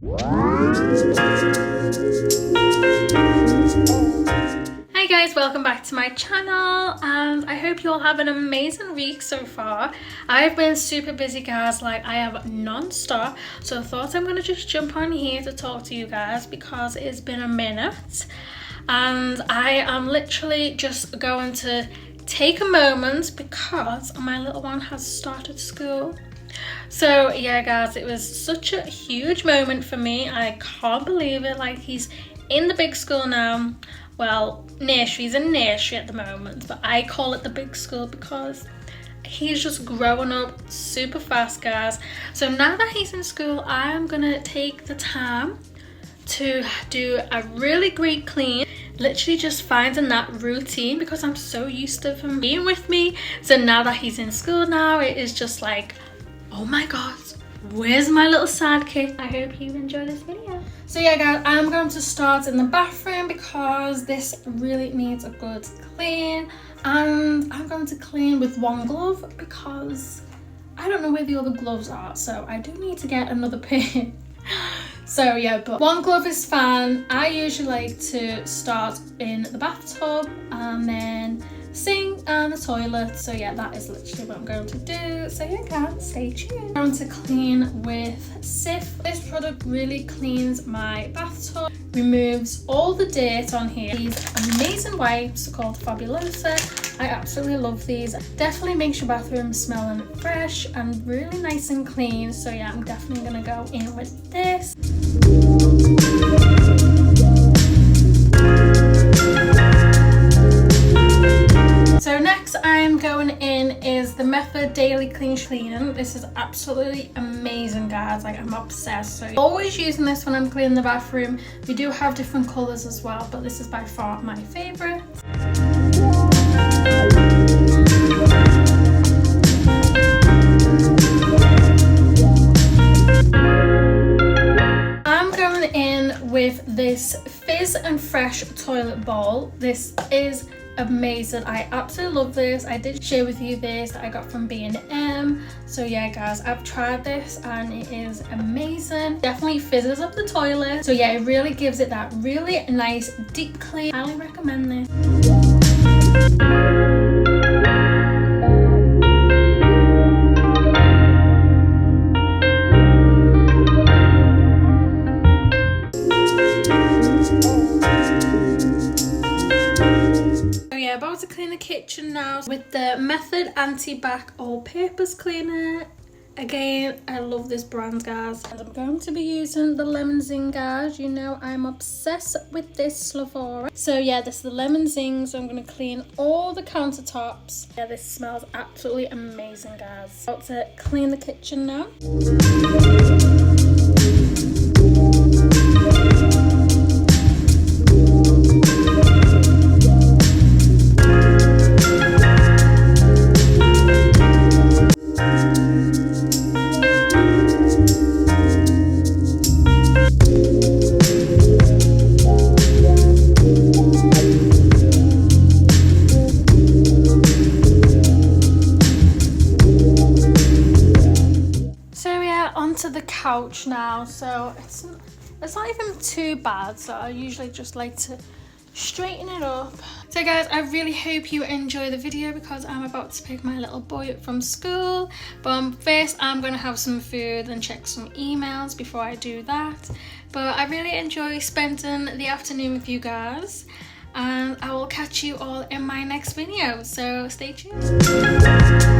Hi guys, welcome back to my channel, and I hope you all have an amazing week so far. I've been super busy guys, like I have non-stop, so I thought I'm gonna just jump on here to talk to you guys because it's been a minute, and I am literally just going to take a moment because my little one has started school. So yeah guys, it was such a huge moment for me. I can't believe it. Like, he's in the big school now. Well, nursery's in nursery at the moment, but I call it the big school because he's just growing up super fast guys. So now that he's in school, I am gonna take the time to do a really great clean, literally just finding that routine because I'm so used to him being with me. So now that he's in school now, it is just like, oh my god, where's my little sidekick? I hope you enjoy this video. So yeah guys, I'm going to start in the bathroom because this really needs a good clean, and I'm going to clean with one glove because I don't know where the other gloves are, so I do need to get another pair. So yeah, but one glove is fine. I usually like to start in the bathtub and then sink and the toilet. So yeah, that is literally what I'm going to do. So yeah guys, stay tuned. I'm going to clean with Cif. This product really cleans my bathtub, removes all the dirt on here. These amazing wipes called Fabulosa. I absolutely love these. Definitely makes your bathroom smelling fresh and really nice and clean. So yeah, I'm definitely gonna go in with this. So next I'm going in is the Method Daily Clean Cleaning. This is absolutely amazing guys, like I'm obsessed. So always using this when I'm cleaning the bathroom. We do have different colours as well, but this is by far my favourite. I'm going in with this Fizz and Fresh toilet bowl. This is amazing. I absolutely love this. I did share with you this that I got from B&M. So yeah guys, I've tried this and it is amazing. Definitely fizzes up the toilet. So yeah, it really gives it that really nice deep clean. I highly recommend this. About to clean the kitchen now with the Method Anti-Bac All-Purpose Cleaner. Again, I love this brand guys, and I'm going to be using the Lemon Zing guys. You know I'm obsessed with this Slavora. So yeah, this is the Lemon Zing, so I'm going to clean all the countertops. Yeah, this smells absolutely amazing guys. About to clean the kitchen now. Onto the couch now, so it's not even too bad, so I usually just like to straighten it up. So guys, I really hope you enjoy the video because I'm about to pick my little boy up from school, but first I'm going to have some food and check some emails before I do that. But I really enjoy spending the afternoon with you guys, and I will catch you all in my next video, so stay tuned.